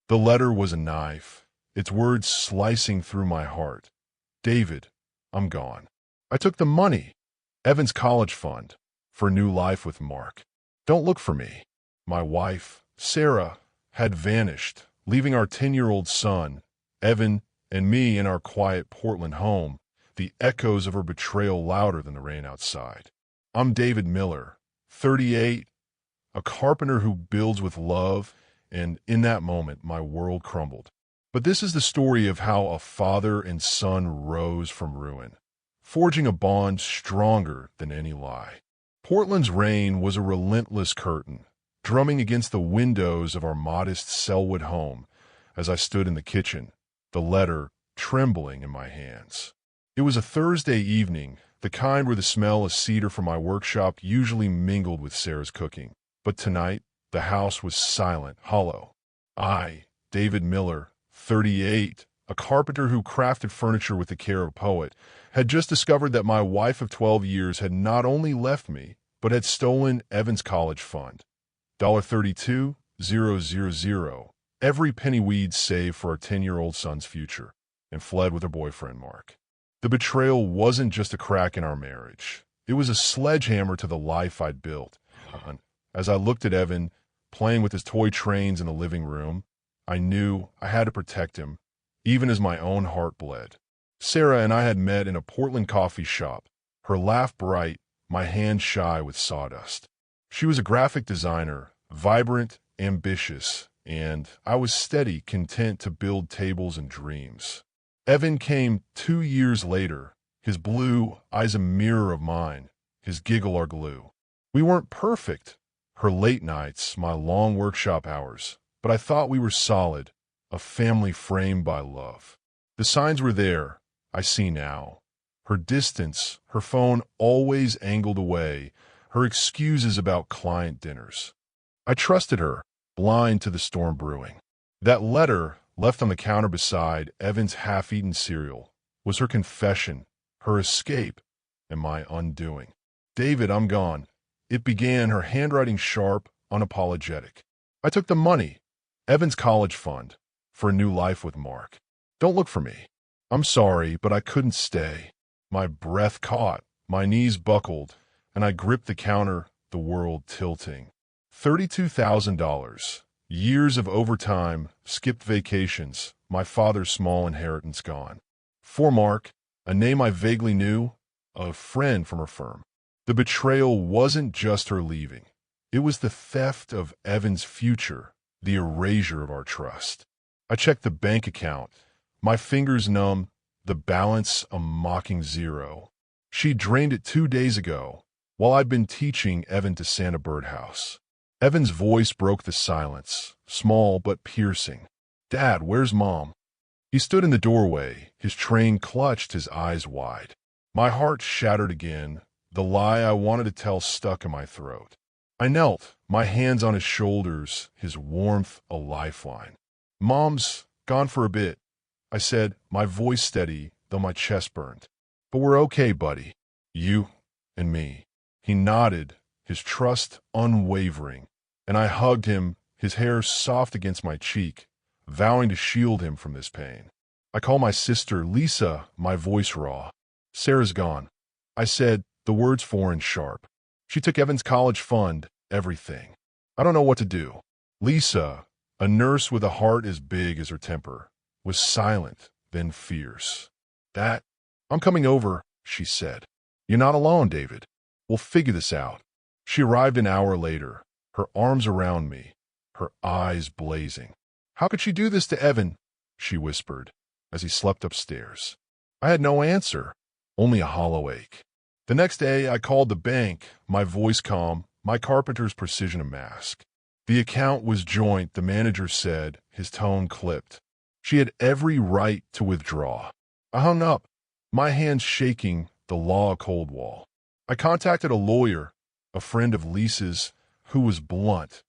The letter was a knife, its words slicing through my heart. David, I'm gone. I took the money, Evan's college fund, for a new life with Mark. Don't look for me. My wife, Sarah, had vanished, leaving our 10-year-old son, Evan, and me in our quiet Portland home, the echoes of her betrayal louder than the rain outside. I'm David Miller, 38, a carpenter who builds with love, and in that moment, my world crumbled. But this is the story of how a father and son rose from ruin, forging a bond stronger than any lie. Portland's rain was a relentless curtain, drumming against the windows of our modest Selwood home as I stood in the kitchen, the letter trembling in my hands. It was a Thursday evening, the kind where the smell of cedar from my workshop usually mingled with Sarah's cooking. But tonight, the house was silent, hollow. I, David Miller, 38, a carpenter who crafted furniture with the care of a poet, had just discovered that my wife of 12 years had not only left me, but had stolen Evan's college fund. $32,000, every penny we'd saved for our 10-year-old son's future, and fled with her boyfriend, Mark. The betrayal wasn't just a crack in our marriage. It was a sledgehammer to the life I'd built. As I looked at Evan, playing with his toy trains in the living room, I knew I had to protect him, even as my own heart bled. Sarah and I had met in a Portland coffee shop, her laugh bright, my hand shy with sawdust. She was a graphic designer, vibrant, ambitious, and I was steady, content to build tables and dreams. Evan came 2 years later, his blue eyes a mirror of mine, his giggle our glue. We weren't perfect, her late nights, my long workshop hours, but I thought we were solid, a family framed by love. The signs were there, I see now. Her distance, her phone always angled away, her excuses about client dinners. I trusted her, blind to the storm brewing. That letter, left on the counter beside Evan's half-eaten cereal, was her confession, her escape, and my undoing. David, I'm gone. It began, her handwriting sharp, unapologetic. I took the money, Evan's college fund, for a new life with Mark. Don't look for me. I'm sorry, but I couldn't stay. My breath caught, my knees buckled, and I gripped the counter, the world tilting. $32,000. Years of overtime, skipped vacations, my father's small inheritance gone. For Mark, a name I vaguely knew, a friend from her firm. The betrayal wasn't just her leaving. It was the theft of Evan's future, the erasure of our trust. I checked the bank account, my fingers numb, the balance a mocking zero. She drained it 2 days ago, while I'd been teaching Evan to Santa birdhouse. Evan's voice broke the silence, small but piercing. Dad, where's Mom? He stood in the doorway, his train clutched, his eyes wide. My heart shattered again, the lie I wanted to tell stuck in my throat. I knelt, my hands on his shoulders, his warmth a lifeline. Mom's gone for a bit, I said, my voice steady, though my chest burned. But we're okay, buddy. You and me. He nodded, his trust unwavering, and I hugged him, his hair soft against my cheek, vowing to shield him from this pain. I called my sister Lisa, my voice raw. Sarah's gone. I said, the words foreign sharp. She took Evan's college fund, everything. I don't know what to do. Lisa, a nurse with a heart as big as her temper, was silent, then fierce. I'm coming over, she said. You're not alone, David. We'll figure this out. She arrived an hour later, her arms around me, her eyes blazing. How could she do this to Evan? She whispered, as he slept upstairs. I had no answer, only a hollow ache. The next day, I called the bank, my voice calm, my carpenter's precision a mask. The account was joint, the manager said, his tone clipped. She had every right to withdraw. I hung up, my hands shaking, the law a cold wall. I contacted a lawyer, a friend of Lisa's, who was blunt.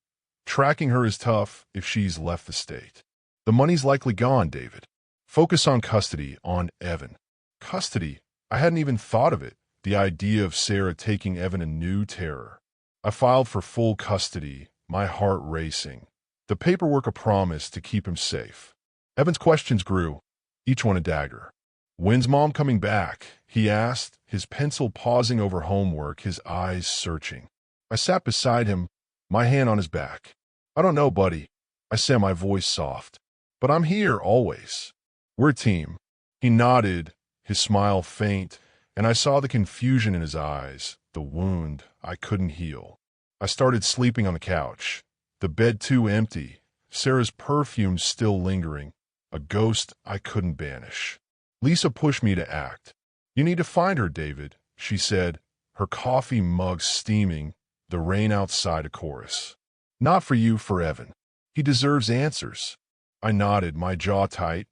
Tracking her is tough if she's left the state. The money's likely gone, David. Focus on custody, on Evan. Custody? I hadn't even thought of it. The idea of Sarah taking Evan a new terror. I filed for full custody, my heart racing. the paperwork a promise to keep him safe. Evan's questions grew, each one a dagger. "When's Mom coming back?" he asked, his pencil pausing over homework, his eyes searching. I sat beside him, my hand on his back. "I don't know, buddy," I said, my voice soft. "But I'm here, always. We're a team." He nodded, his smile faint, and I saw the confusion in his eyes, the wound I couldn't heal. I started sleeping on the couch, the bed too empty, Sarah's perfume still lingering, a ghost I couldn't banish. Lisa pushed me to act. "You need to find her, David," she said, her coffee mug steaming, the rain outside a chorus. "Not for you, for Evan. He deserves answers." I nodded, my jaw tight,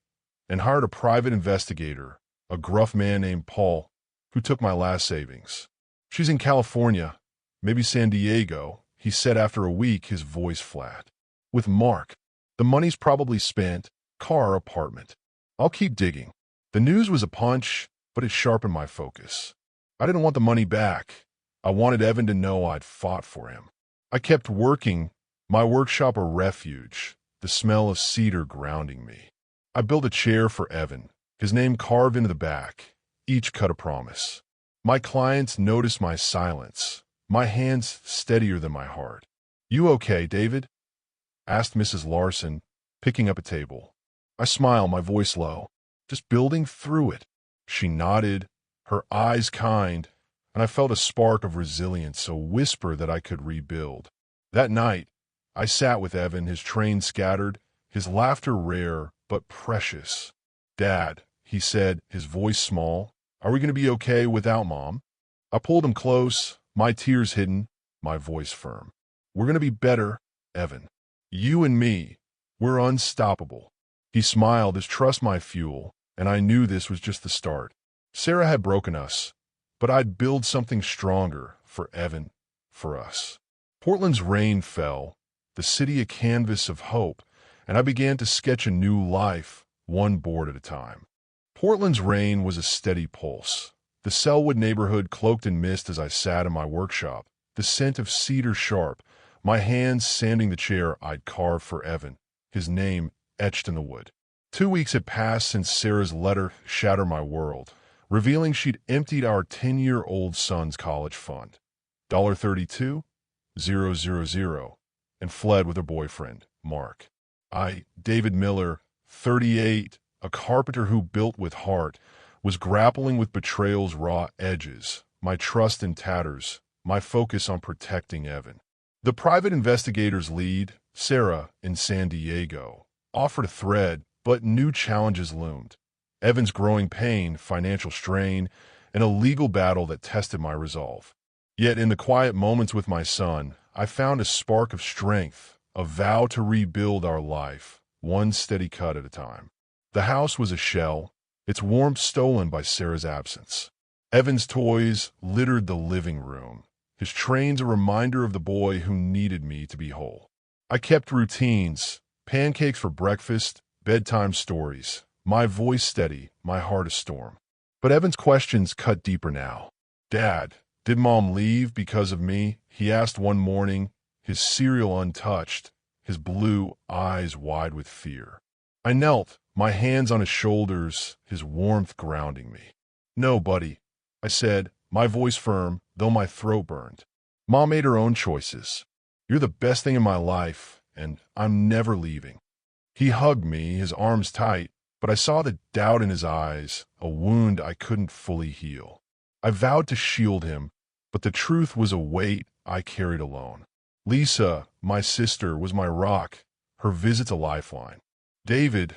and hired a private investigator, a gruff man named Paul, who took my last savings. "She's in California, maybe San Diego," he said after a week, his voice flat. "With Mark. The money's probably spent, car, apartment. I'll keep digging." The news was a punch, but it sharpened my focus. I didn't want the money back. I wanted Evan to know I'd fought for him. I kept working, my workshop a refuge, the smell of cedar grounding me. I built a chair for Evan, his name carved into the back, each cut a promise. My clients noticed my silence, my hands steadier than my heart. "You okay, David?" asked Mrs. Larson, picking up a table. I smiled, my voice low. "Just building through it." She nodded, her eyes kind, and I felt a spark of resilience, a whisper that I could rebuild. That night, I sat with Evan, his train scattered, his laughter rare but precious. "Dad," he said, his voice small, "are we going to be okay without Mom?" I pulled him close, my tears hidden, my voice firm. "We're going to be better, Evan. You and me, we're unstoppable." He smiled, his trust my fuel, and I knew this was just the start. Sarah had broken us, but I'd build something stronger for Evan, for us. Portland's rain fell, the city a canvas of hope, and I began to sketch a new life, one board at a time. Portland's rain was a steady pulse. The Selwood neighborhood cloaked in mist as I sat in my workshop, the scent of cedar sharp, my hands sanding the chair I'd carved for Evan, his name etched in the wood. 2 weeks had passed since Sarah's letter shattered my world, revealing she'd emptied our 10-year-old son's college fund, $32,000, and fled with her boyfriend, Mark. David Miller, 38, a carpenter who built with heart, was grappling with betrayal's raw edges, my trust in tatters, my focus on protecting Evan. The private investigator's lead, Sarah in San Diego, offered a thread, but new challenges loomed. Evan's growing pain, financial strain, and a legal battle that tested my resolve. Yet in the quiet moments with my son, I found a spark of strength, a vow to rebuild our life, one steady cut at a time. The house was a shell, its warmth stolen by Sarah's absence. Evan's toys littered the living room, his trains a reminder of the boy who needed me to be whole. I kept routines, pancakes for breakfast, bedtime stories, my voice steady, my heart a storm. But Evan's questions cut deeper now. "Dad, did Mom leave because of me?" he asked one morning, his cereal untouched, his blue eyes wide with fear. I knelt, my hands on his shoulders, his warmth grounding me. "No, buddy," I said, my voice firm, though my throat burned. "Mom made her own choices. You're the best thing in my life, and I'm never leaving." He hugged me, his arms tight, but I saw the doubt in his eyes, a wound I couldn't fully heal. I vowed to shield him, but the truth was a weight I carried alone. Lisa, my sister, was my rock, her visit's a lifeline. "David,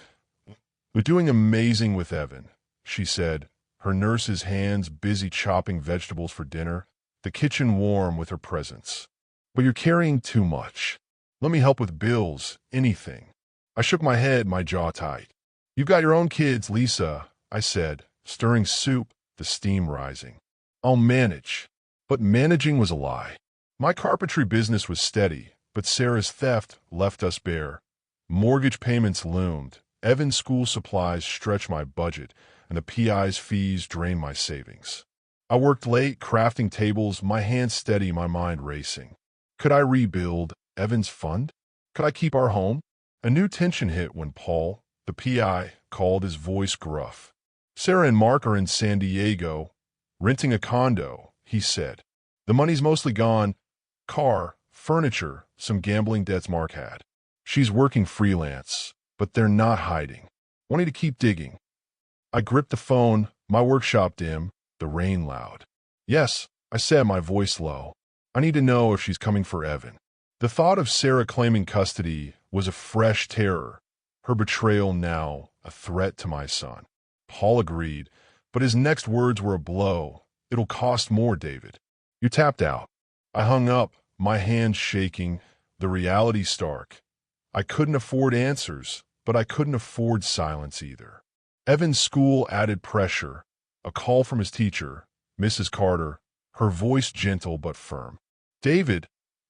we're doing amazing with Evan," she said, her nurse's hands busy chopping vegetables for dinner, the kitchen warm with her presence. "But you're carrying too much. Let me help with bills, anything." I shook my head, my jaw tight. "You've got your own kids, Lisa," I said, stirring soup, the steam rising. "I'll manage." But managing was a lie. My carpentry business was steady, but Sarah's theft left us bare. Mortgage payments loomed, Evan's school supplies stretched my budget, and the PI's fees drained my savings. I worked late, crafting tables, my hands steady, my mind racing. Could I rebuild Evan's fund? Could I keep our home? A new tension hit when Paul, the PI, called, his voice gruff. Sarah and Mark are in San Diego, renting a condo, he said. The money's mostly gone. Car, furniture, some gambling debts Mark had. She's working freelance, but they're not hiding. Wanting to keep digging. I gripped the phone, my workshop dim, the rain loud. Yes, I said, my voice low. I need to know if she's coming for Evan. The thought of Sarah claiming custody was a fresh terror, her betrayal now a threat to my son. Paul agreed, but his next words were a blow. It'll cost more, David. You tapped out. I hung up, my hands shaking, the reality stark. I couldn't afford answers, but I couldn't afford silence either. Evan's school added pressure. A call from his teacher, Mrs. Carter, her voice gentle but firm. David,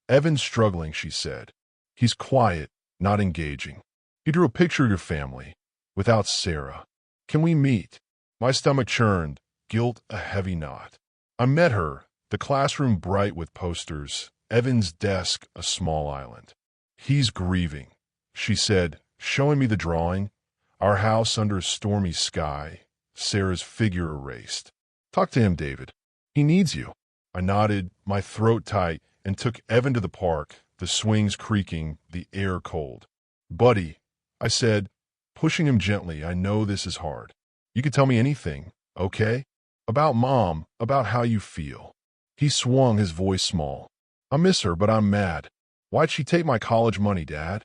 Evan's struggling, she said. He's quiet, not engaging. He drew a picture of your family, without Sarah. Can we meet? My stomach churned, guilt a heavy knot. I met her, the classroom bright with posters, Evan's desk a small island. He's grieving, she said, showing me the drawing. Our house under a stormy sky, Sarah's figure erased. Talk to him, David. He needs you. I nodded, my throat tight, and took Evan to the park, the swings creaking, the air cold. Buddy, I said, pushing him gently, I know this is hard. You can tell me anything, okay? About Mom, about how you feel. He swung, his voice small. I miss her, but I'm mad. Why'd she take my college money, Dad?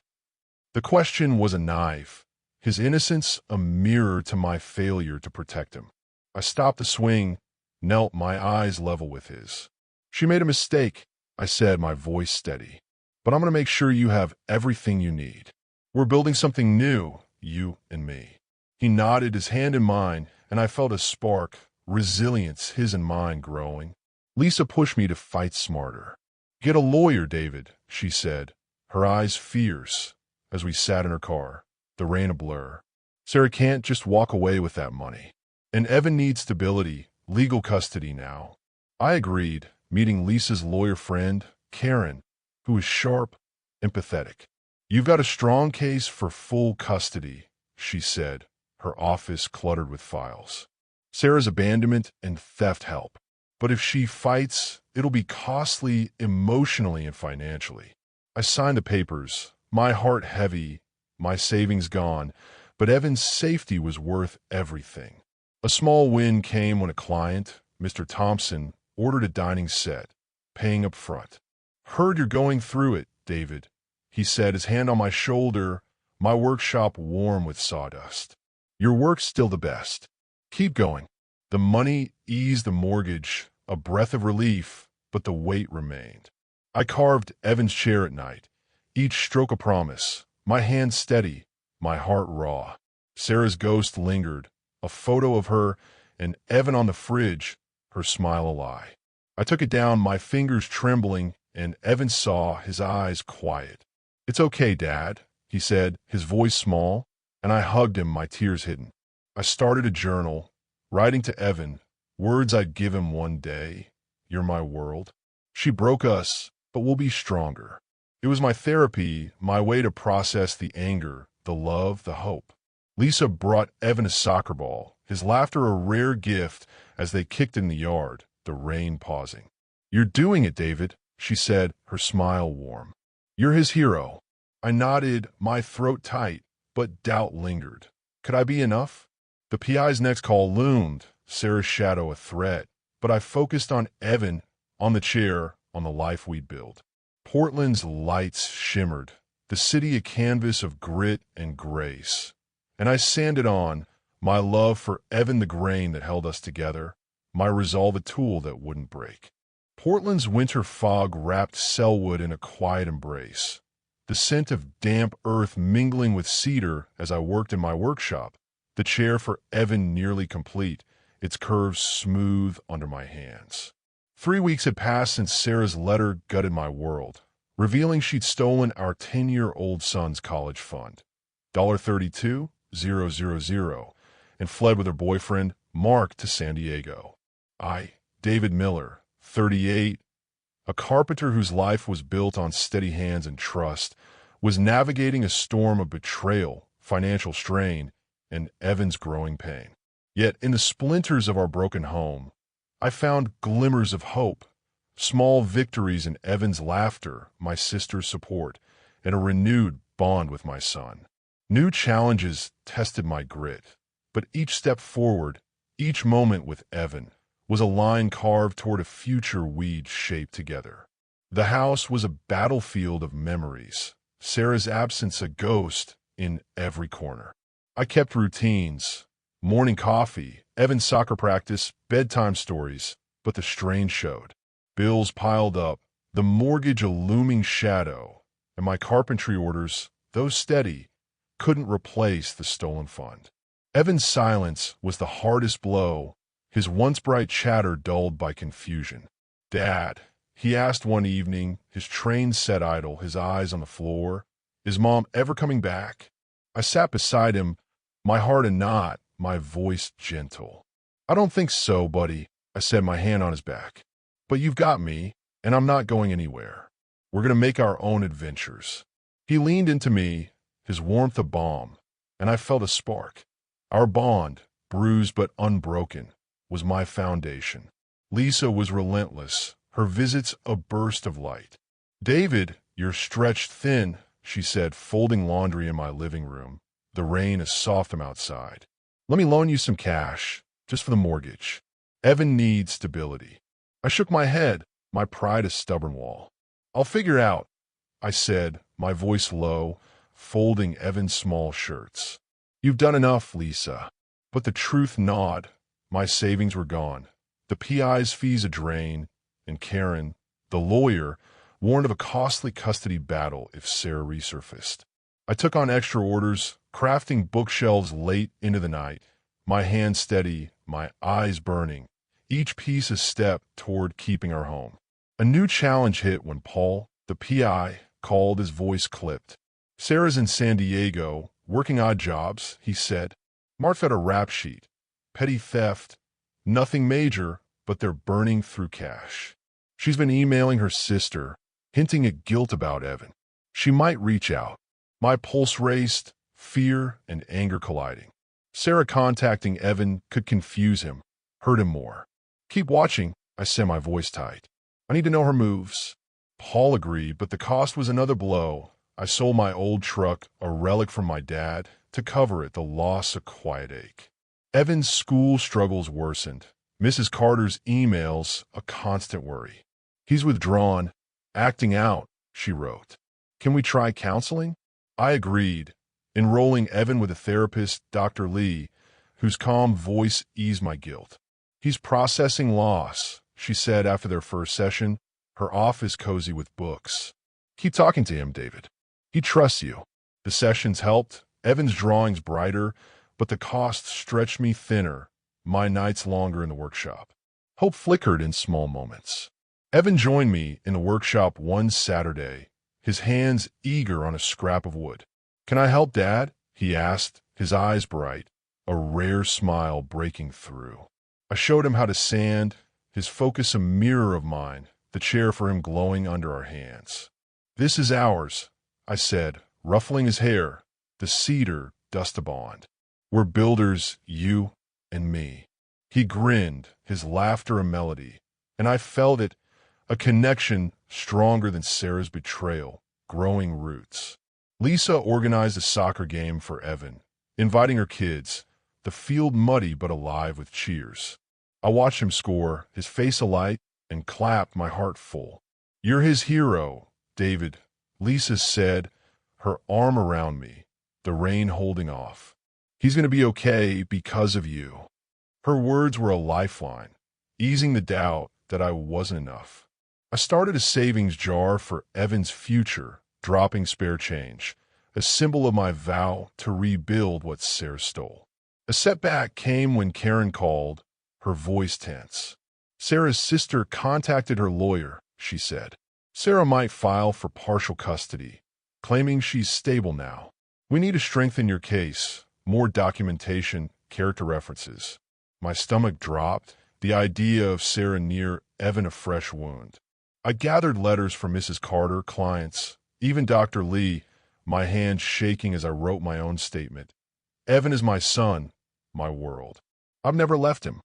The question was a knife, his innocence a mirror to my failure to protect him. I stopped the swing, knelt, my eyes level with his. She made a mistake, I said, my voice steady. But I'm going to make sure you have everything you need. We're building something new, you and me. He nodded, his hand in mine, and I felt a spark, resilience, his and mine growing. Lisa pushed me to fight smarter. Get a lawyer, David, she said, her eyes fierce, as we sat in her car, the rain a blur. Sarah can't just walk away with that money. And Evan needs stability, legal custody now. I agreed, meeting Lisa's lawyer friend, Karen, who was sharp, empathetic. You've got a strong case for full custody, she said, her office cluttered with files. Sarah's abandonment and theft help. But if she fights, it'll be costly emotionally and financially. I signed the papers, my heart heavy, my savings gone, but Evan's safety was worth everything. A small win came when a client, Mr. Thompson, ordered a dining set, paying up front. Heard you're going through it, David, he said, his hand on my shoulder, my workshop warm with sawdust. Your work's still the best. Keep going. The money eased the mortgage, a breath of relief, but the weight remained. I carved Evan's chair at night, each stroke a promise, my hand steady, my heart raw. Sarah's ghost lingered, a photo of her, and Evan on the fridge, her smile a lie. I took it down, my fingers trembling, and Evan saw, his eyes quiet. It's okay, Dad, he said, his voice small, and I hugged him, my tears hidden. I started a journal, writing to Evan, words I'd give him one day. You're my world. She broke us, but we'll be stronger. It was my therapy, my way to process the anger, the love, the hope. Lisa brought Evan a soccer ball, his laughter a rare gift as they kicked in the yard, the rain pausing. You're doing it, David, she said, her smile warm. You're his hero. I nodded, my throat tight, but doubt lingered. Could I be enough? The PI's next call loomed, Sarah's shadow a threat, but I focused on Evan, on the chair, on the life we'd build. Portland's lights shimmered, the city a canvas of grit and grace. And I sanded on, my love for Evan the grain that held us together, my resolve a tool that wouldn't break. Portland's winter fog wrapped Selwood in a quiet embrace, the scent of damp earth mingling with cedar as I worked in my workshop, the chair for Evan nearly complete, its curves smooth under my hands. 3 weeks had passed since Sarah's letter gutted my world, revealing she'd stolen our 10-year-old son's college fund, $32,000, and fled with her boyfriend, Mark, to San Diego. I, David Miller, 38, a carpenter whose life was built on steady hands and trust, was navigating a storm of betrayal, financial strain, and Evan's growing pain. Yet in the splinters of our broken home, I found glimmers of hope, small victories in Evan's laughter, my sister's support, and a renewed bond with my son. New challenges tested my grit, but each step forward, each moment with Evan, was a line carved toward a future we'd shape together. The house was a battlefield of memories, Sarah's absence a ghost in every corner. I kept routines, morning coffee, Evan's soccer practice, bedtime stories, but the strain showed. Bills piled up, the mortgage a looming shadow, and my carpentry orders, though steady, couldn't replace the stolen fund. Evan's silence was the hardest blow, his once bright chatter dulled by confusion. "Dad," he asked one evening, his train set idle, his eyes on the floor, "is Mom ever coming back?" I sat beside him, my heart a knot, my voice gentle. "I don't think so, buddy," I said, my hand on his back. "But you've got me, and I'm not going anywhere. We're going to make our own adventures." He leaned into me, his warmth a balm, and I felt a spark. Our bond, bruised but unbroken, was my foundation. Lisa was relentless, her visits a burst of light. "David, you're stretched thin," she said, folding laundry in my living room. The rain is soft from outside. "Let me loan you some cash, just for the mortgage. Evan needs stability." I shook my head, my pride a stubborn wall. "I'll figure out," I said, my voice low, folding Evan's small shirts. "You've done enough, Lisa." But the truth gnawed. My savings were gone, the PI's fees a drain, and Karen, the lawyer, warned of a costly custody battle if Sarah resurfaced. I took on extra orders, crafting bookshelves late into the night, my hands steady, my eyes burning, each piece a step toward keeping our home. A new challenge hit when Paul, the PI, called, his voice clipped. "Sarah's in San Diego, working odd jobs," he said. "Marked out a rap sheet. Petty theft. Nothing major, but they're burning through cash. She's been emailing her sister, hinting at guilt about Evan. She might reach out." My pulse raced, fear and anger colliding. Sarah contacting Evan could confuse him, hurt him more. "Keep watching," I said, my voice tight. "I need to know her moves." Paul agreed, but the cost was another blow. I sold my old truck, a relic from my dad, to cover it, the loss a quiet ache. Evan's school struggles worsened. Mrs. Carter's emails a constant worry. "He's withdrawn, acting out," she wrote. "Can we try counseling?" I agreed, enrolling Evan with a therapist, Dr. Lee, whose calm voice eased my guilt. "He's processing loss," she said after their first session, her office cozy with books. "Keep talking to him, David. He trusts you." The sessions helped, Evan's drawings brighter, but the cost stretched me thinner, my nights longer in the workshop. Hope flickered in small moments. Evan joined me in the workshop one Saturday, his hands eager on a scrap of wood. "Can I help, Dad?" he asked, his eyes bright, a rare smile breaking through. I showed him how to sand, his focus a mirror of mine, the chair for him glowing under our hands. "This is ours," I said, ruffling his hair, the cedar dust a bond. "We're builders, you and me." He grinned, his laughter a melody, and I felt it, a connection stronger than Sarah's betrayal, growing roots. Lisa organized a soccer game for Evan, inviting her kids, the field muddy but alive with cheers. I watched him score, his face alight, and clapped, my heart full. "You're his hero, David," Lisa said, her arm around me, the rain holding off. "He's going to be okay because of you." Her words were a lifeline, easing the doubt that I wasn't enough. I started a savings jar for Evan's future, dropping spare change, a symbol of my vow to rebuild what Sarah stole. A setback came when Karen called, her voice tense. "Sarah's sister contacted her lawyer," she said. "Sarah might file for partial custody, claiming she's stable now. We need to strengthen your case, more documentation, character references." My stomach dropped, the idea of Sarah near Evan a fresh wound. I gathered letters from Mrs. Carter, clients, even Dr. Lee, my hand shaking as I wrote my own statement. Evan is my son, my world. I've never left him.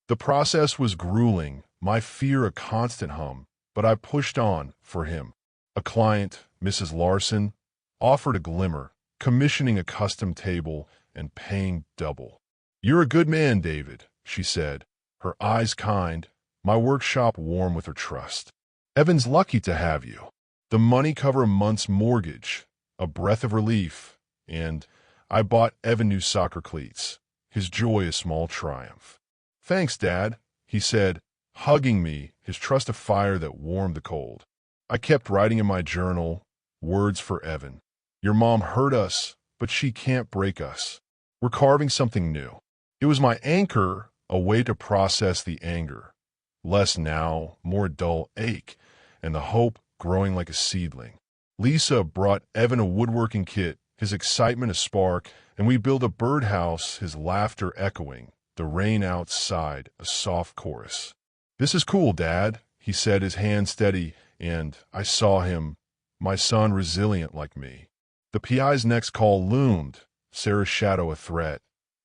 The process was grueling, my fear a constant hum, but I pushed on for him. A client, Mrs. Larson, offered a glimmer, commissioning a custom table and paying double. "You're a good man, David," she said, her eyes kind, my workshop warm with her trust. "Evan's lucky to have you." The money covered a month's mortgage, a breath of relief, and I bought Evan new soccer cleats, his joy a small triumph. "Thanks, Dad," he said, hugging me, his trust a fire that warmed the cold. I kept writing in my journal, words for Evan. "Your mom hurt us, but she can't break us. We're carving something new." It was my anchor, a way to process the anger. Less now, more dull ache, and the hope growing like a seedling. Lisa brought Evan a woodworking kit, his excitement a spark, and we built a birdhouse, his laughter echoing, the rain outside a soft chorus. "This is cool, Dad," he said, his hand steady, and I saw him, my son resilient like me. The PI's next call loomed, Sarah's shadow a threat,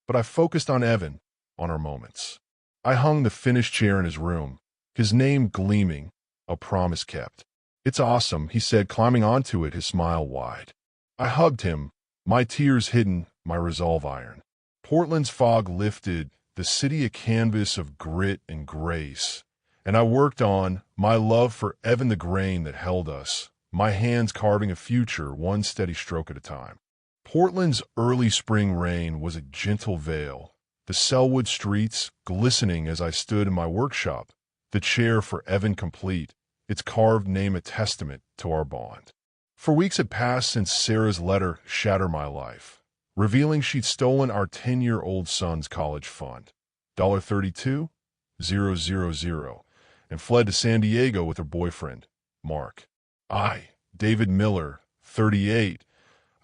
but I focused on Evan, on our moments. I hung the finished chair in his room, his name gleaming, a promise kept. "It's awesome," he said, climbing onto it, his smile wide. I hugged him, my tears hidden, my resolve iron. Portland's fog lifted, the city a canvas of grit and grace, and I worked on my love for Evan, the grain that held us, my hands carving a future one steady stroke at a time. Portland's early spring rain was a gentle veil, the Selwood streets glistening as I stood in my workshop, the chair for Evan complete, its carved name a testament to our bond. For weeks had passed since Sarah's letter shattered my life, revealing she'd stolen our 10-year-old son's college fund, $32,000, and fled to San Diego with her boyfriend, Mark. I, David Miller, 38,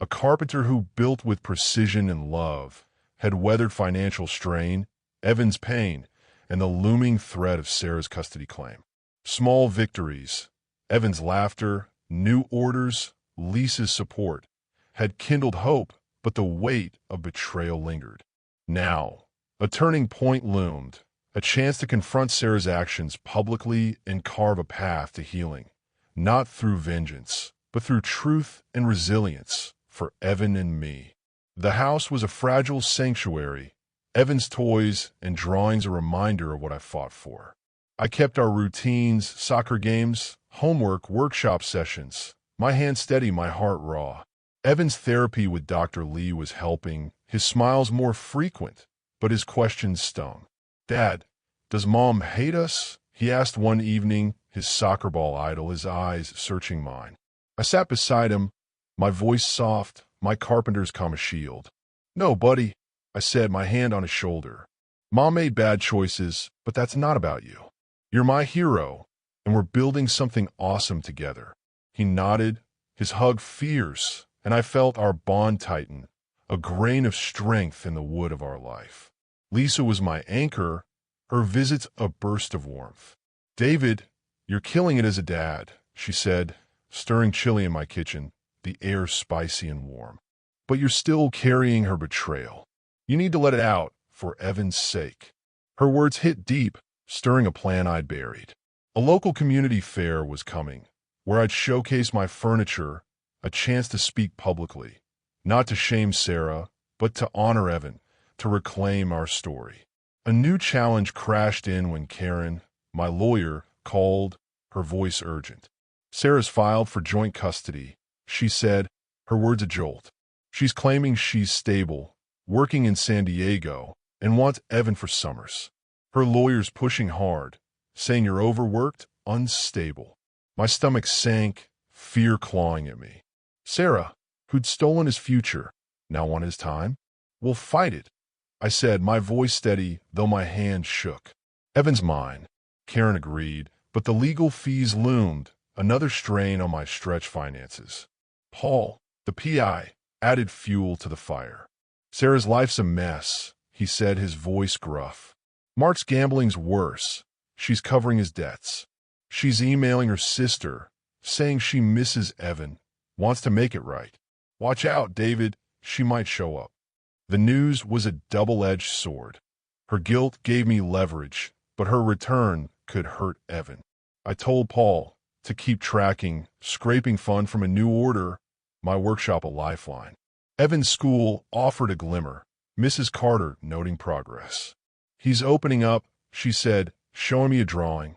a carpenter who built with precision and love, had weathered financial strain, Evan's pain, and the looming threat of Sarah's custody claim. Small victories, Evan's laughter, new orders, Lisa's support, had kindled hope, but the weight of betrayal lingered. Now, a turning point loomed, a chance to confront Sarah's actions publicly and carve a path to healing, not through vengeance, but through truth and resilience for Evan and me. The house was a fragile sanctuary, Evan's toys and drawings a reminder of what I fought for. I kept our routines, soccer games, homework, workshop sessions, my hand steady, my heart raw. Evan's therapy with Dr. Lee was helping, his smiles more frequent, but his questions stung. "Dad, does Mom hate us?" he asked one evening, his soccer ball idol, his eyes searching mine. I sat beside him, my voice soft, my carpenter's come a shield. "No, buddy," I said, my hand on his shoulder. "Mom made bad choices, but that's not about you. You're my hero, and we're building something awesome together." He nodded, his hug fierce, and I felt our bond tighten, a grain of strength in the wood of our life. Lisa was my anchor, her visits a burst of warmth. "David, you're killing it as a dad," she said, stirring chili in my kitchen, the air spicy and warm. "But you're still carrying her betrayal. You need to let it out, for Evan's sake." Her words hit deep, stirring a plan I'd buried. A local community fair was coming, where I'd showcase my furniture, a chance to speak publicly, not to shame Sarah, but to honor Evan, to reclaim our story. A new challenge crashed in when Karen, my lawyer, called, her voice urgent. "Sarah's filed for joint custody," she said, her words a jolt. "She's claiming she's stable, working in San Diego, and wants Evan for summers. Her lawyer's pushing hard, saying you're overworked, unstable." My stomach sank, fear clawing at me. Sarah, who'd stolen his future, now want his time? "We'll fight it," I said, my voice steady, though my hand shook. "Evan's mine," Karen agreed, but the legal fees loomed, another strain on my stretched finances. Paul, the PI, added fuel to the fire. "Sarah's life's a mess," he said, his voice gruff. "Mark's gambling's worse. She's covering his debts. She's emailing her sister, saying she misses Evan, wants to make it right. "Watch out, David. She might show up." The news was a double-edged sword. Her guilt gave me leverage, but her return could hurt Evan. I told Paul to keep tracking, scraping fund from a new order, my workshop a lifeline. Evan's school offered a glimmer, Mrs. Carter noting progress. "He's opening up," she said, showing me a drawing.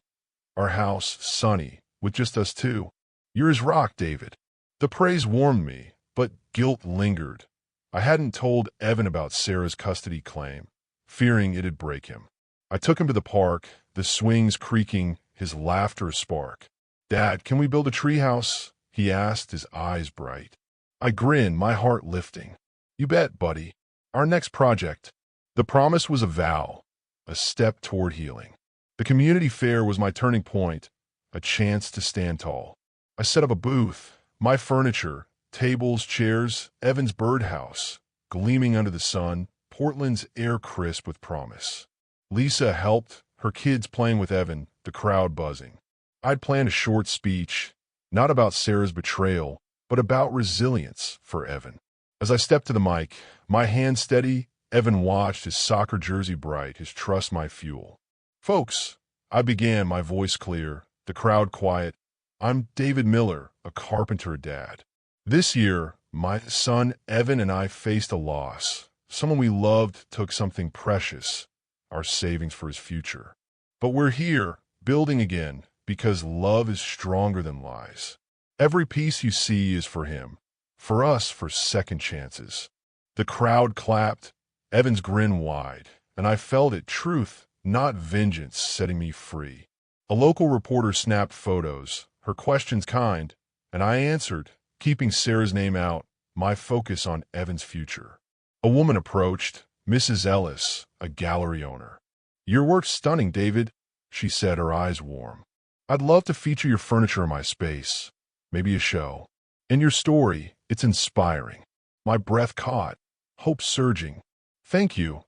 "Our house, sunny, with just us two. You're his rock, David." The praise warmed me, but guilt lingered. I hadn't told Evan about Sarah's custody claim, fearing it'd break him. I took him to the park, the swings creaking, his laughter a spark. "Dad, can we build a treehouse?" he asked, his eyes bright. I grinned, my heart lifting. "You bet, buddy. Our next project." The promise was a vow, a step toward healing. The community fair was my turning point, a chance to stand tall. I set up a booth, my furniture, tables, chairs, Evan's birdhouse, gleaming under the sun, Portland's air crisp with promise. Lisa helped, her kids playing with Evan, the crowd buzzing. I'd planned a short speech, not about Sarah's betrayal, but about resilience for Evan. As I stepped to the mic, my hand steady, Evan watched, his soccer jersey bright, his trust my fuel. "Folks," I began, my voice clear, the crowd quiet, "I'm David Miller, a carpenter dad. This year, my son Evan and I faced a loss. Someone we loved took something precious, our savings for his future. But we're here, building again, because love is stronger than lies. Every piece you see is for him, for us, for second chances." The crowd clapped, Evan's grin wide, and I felt it, truth, not vengeance, setting me free. A local reporter snapped photos, her questions kind, and I answered, keeping Sarah's name out, my focus on Evan's future. A woman approached, Mrs. Ellis, a gallery owner. "Your work's stunning, David," she said, her eyes warm. "I'd love to feature your furniture in my space, maybe a show. And your story, it's inspiring." My breath caught, hope surging. "Thank you,"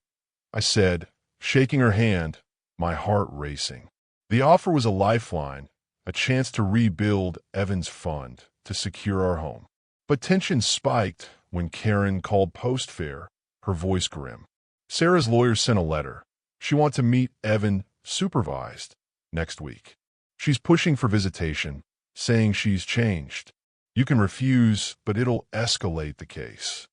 I said, shaking her hand, my heart racing. The offer was a lifeline, a chance to rebuild Evan's fund, to secure our home. But tension spiked when Karen called post-fair, her voice grim. "Sarah's lawyer sent a letter. She wants to meet Evan, supervised, next week. She's pushing for visitation, saying she's changed. You can refuse, but it'll escalate the case."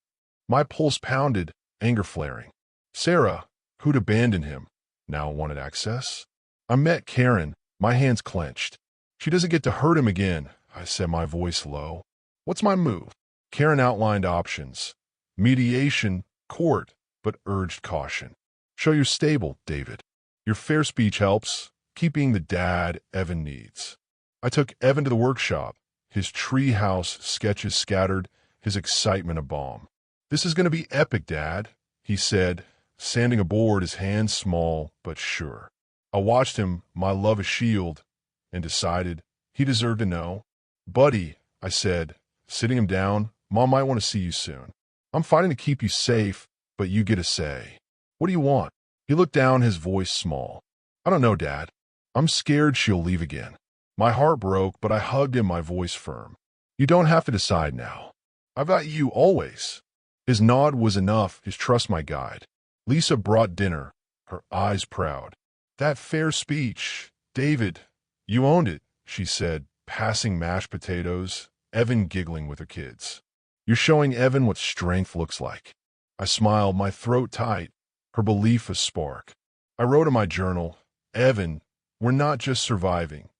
My pulse pounded, anger flaring. Sarah, who'd abandoned him, now wanted access? I met Karen, my hands clenched. "She doesn't get to hurt him again," I said, my voice low. "What's my move?" Karen outlined options. Mediation, court, but urged caution. "Show you're stable, David. Your fair speech helps, keeping the dad Evan needs." I took Evan to the workshop, his treehouse sketches scattered, his excitement a balm. "This is going to be epic, Dad," he said, sanding a board, his hands small but sure. I watched him, my love a shield, and decided he deserved to know. "Buddy," I said, sitting him down, "Mom might want to see you soon. I'm fighting to keep you safe, but you get a say. What do you want?" He looked down, his voice small. "I don't know, Dad. I'm scared she'll leave again." My heart broke, but I hugged him, my voice firm. "You don't have to decide now. I've got you always." His nod was enough, his trust my guide. Lisa brought dinner, her eyes proud. "That fair speech, David, you owned it," she said, passing mashed potatoes, Evan giggling with her kids. "You're showing Evan what strength looks like." I smiled, my throat tight, her belief a spark. I wrote in my journal, "Evan, we're not just surviving,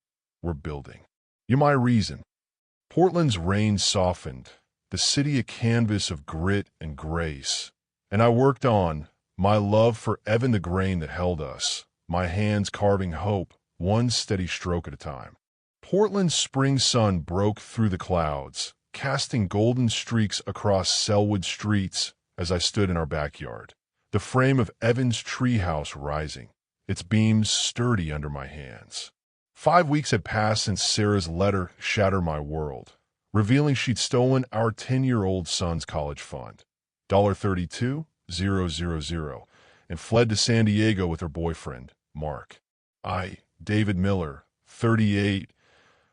we're building. You're my reason." Portland's rain softened, the city a canvas of grit and grace, and I worked on, my love for Evan, the grain that held us, my hands carving hope, one steady stroke at a time. Portland's spring sun broke through the clouds, casting golden streaks across Selwood streets as I stood in our backyard, the frame of Evan's treehouse rising, its beams sturdy under my hands. 5 weeks had passed since Sarah's letter shattered my world, revealing she'd stolen our 10-year-old son's college fund, $32,000, and fled to San Diego with her boyfriend, Mark. I, David Miller, 38,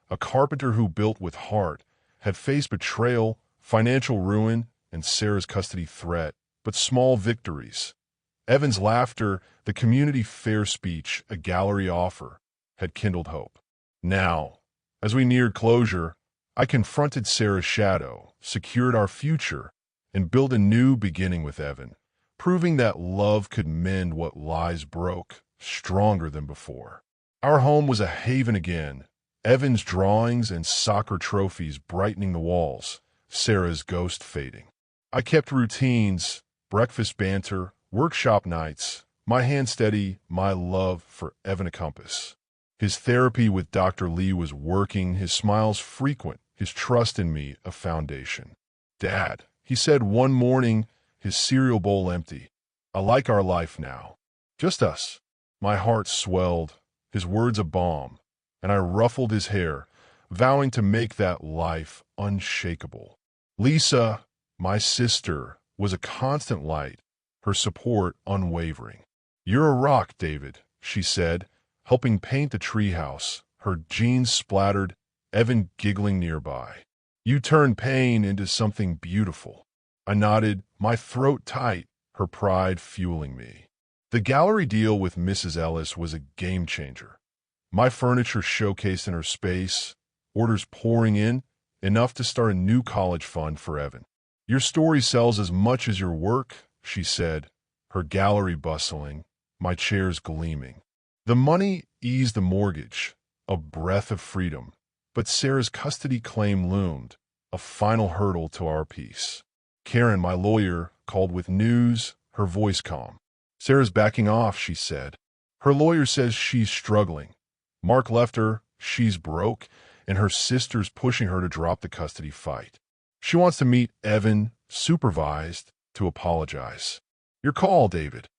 a carpenter who built with heart, had faced betrayal, financial ruin, and Sarah's custody threat, but small victories. Evan's laughter, the community fair speech, a gallery offer, had kindled hope. Now, as we neared closure, I confronted Sarah's shadow, secured our future, and built a new beginning with Evan, proving that love could mend what lies broke, stronger than before. Our home was a haven again, Evan's drawings and soccer trophies brightening the walls, Sarah's ghost fading. I kept routines, breakfast banter, workshop nights, my hand steady, my love for Evan a compass. His therapy with Dr. Lee was working, his smiles frequent, his trust in me a foundation. "Dad," he said one morning, his cereal bowl empty, "I like our life now. Just us." My heart swelled, his words a balm, and I ruffled his hair, vowing to make that life unshakable. Lisa, my sister, was a constant light, her support unwavering. "You're a rock, David," she said, helping paint the treehouse, her jeans splattered, Evan giggling nearby. "You turned pain into something beautiful." I nodded, my throat tight, her pride fueling me. The gallery deal with Mrs. Ellis was a game changer. My furniture showcased in her space, orders pouring in, enough to start a new college fund for Evan. "Your story sells as much as your work," she said, her gallery bustling, my chairs gleaming. The money eased the mortgage, a breath of freedom, but Sarah's custody claim loomed, a final hurdle to our peace. Karen, my lawyer, called with news, her voice calm. "Sarah's backing off," she said. "Her lawyer says she's struggling. Mark left her, she's broke, and her sister's pushing her to drop the custody fight. She wants to meet Evan, supervised, to apologize." "Your call, David."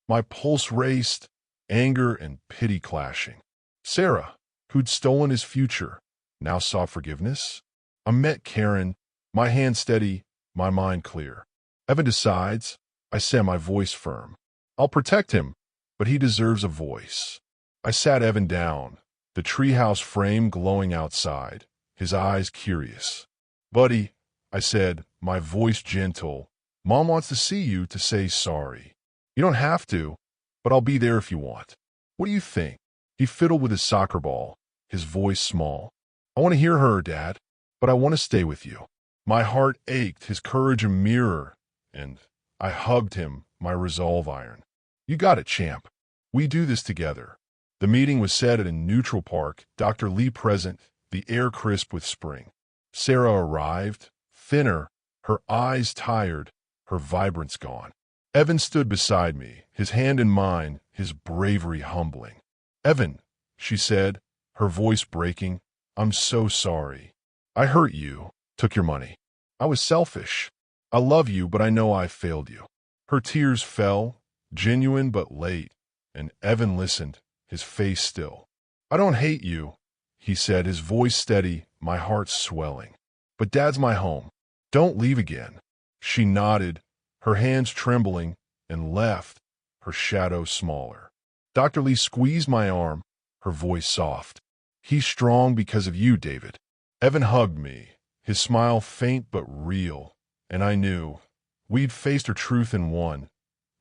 My pulse raced, anger and pity clashing. Sarah, who'd stolen his future, now sought forgiveness? I met Karen, my hand steady, my mind clear. "Evan decides," I said, my voice firm. "I'll protect him, but he deserves a voice." I sat Evan down, the treehouse frame glowing outside, his eyes curious. "Buddy," I said, my voice gentle, "Mom wants to see you to say sorry. You don't have to, but I'll be there if you want. What do you think?" He fiddled with his soccer ball, his voice small. "I want to hear her, Dad, but I want to stay with you." My heart ached, his courage a mirror, and I hugged him, my resolve iron. "You got it, champ. We do this together." The meeting was set at a neutral park, Dr. Lee present, the air crisp with spring. Sarah arrived, thinner, her eyes tired, her vibrance gone. Evan stood beside me, his hand in mine, his bravery humbling. "Evan," she said, her voice breaking, "I'm so sorry. I hurt you, took your money. I was selfish. I love you, but I know I failed you." Her tears fell, genuine but late, and Evan listened, his face still. "I don't hate you," he said, his voice steady, my heart swelling. "But Dad's my home. Don't leave again." She nodded, her hands trembling, and left, her shadow smaller. Dr. Lee squeezed my arm, her voice soft. "He's strong because of you, David." Evan hugged me, his smile faint but real, and I knew we'd faced her truth and won,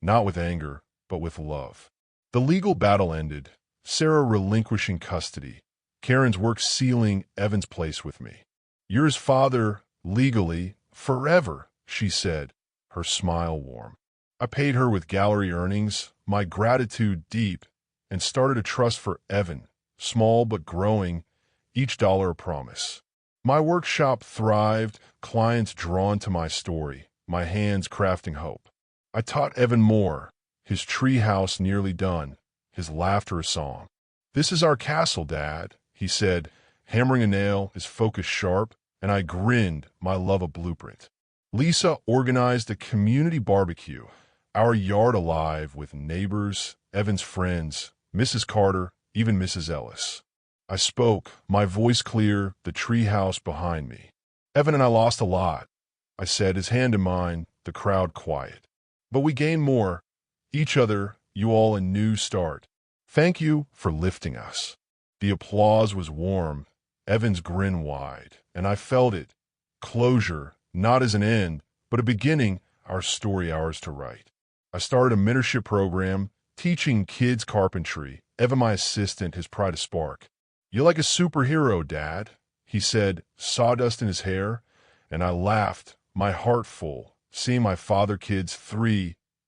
not with anger, but with love. The legal battle ended, Sarah relinquishing custody, Karen's work sealing Evan's place with me. "You're his father, legally, forever," she said, her smile warm. I paid her with gallery earnings, my gratitude deep, and started a trust for Evan, small but growing, each dollar a promise. My workshop thrived, clients drawn to my story, my hands crafting hope. I taught Evan more, his treehouse nearly done, his laughter a song. "This is our castle, Dad," he said, hammering a nail, his focus sharp, and I grinned, my love a blueprint. Lisa organized a community barbecue, our yard alive with neighbors, Evan's friends, Mrs. Carter, even Mrs. Ellis. I spoke, my voice clear, the treehouse behind me. "Evan and I lost a lot," I said, his hand in mine, the crowd quiet. "But we gained more, each other, you all a new start. Thank you for lifting us." The applause was warm, Evan's grin wide, and I felt it. Closure, not as an end, but a beginning, our story ours to write. I started a mentorship program teaching kids carpentry. Evan, my assistant, his pride a spark. "You're like a superhero, Dad," he said, sawdust in his hair, and I laughed, my heart full, seeing my father kid's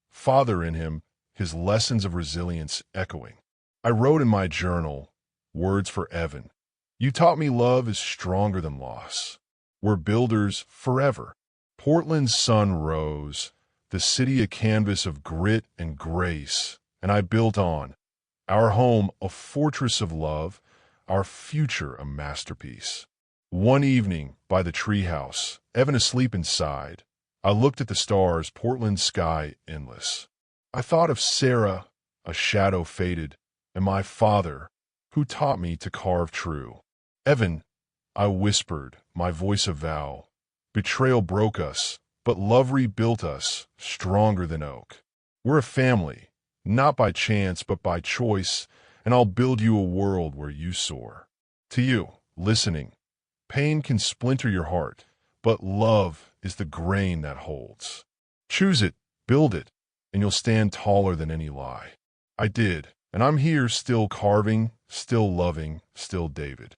father in him, his lessons of resilience echoing. I wrote in my journal, words for Evan. "You taught me love is stronger than loss. We're builders forever." Portland's sun rose, the city a canvas of grit and grace, and I built on. Our home a fortress of love, our future a masterpiece. One evening, by the treehouse, Evan asleep inside, I looked at the stars, Portland's sky endless. I thought of Sarah, a shadow faded, and my father, who taught me to carve true. "Evan," I whispered, my voice a vow, "betrayal broke us, but love rebuilt us, stronger than oak. We're a family, not by chance but by choice, and I'll build you a world where you soar." To you, listening, pain can splinter your heart, but love is the grain that holds. Choose it, build it, and you'll stand taller than any lie. I did, and I'm here still carving, still loving, still David.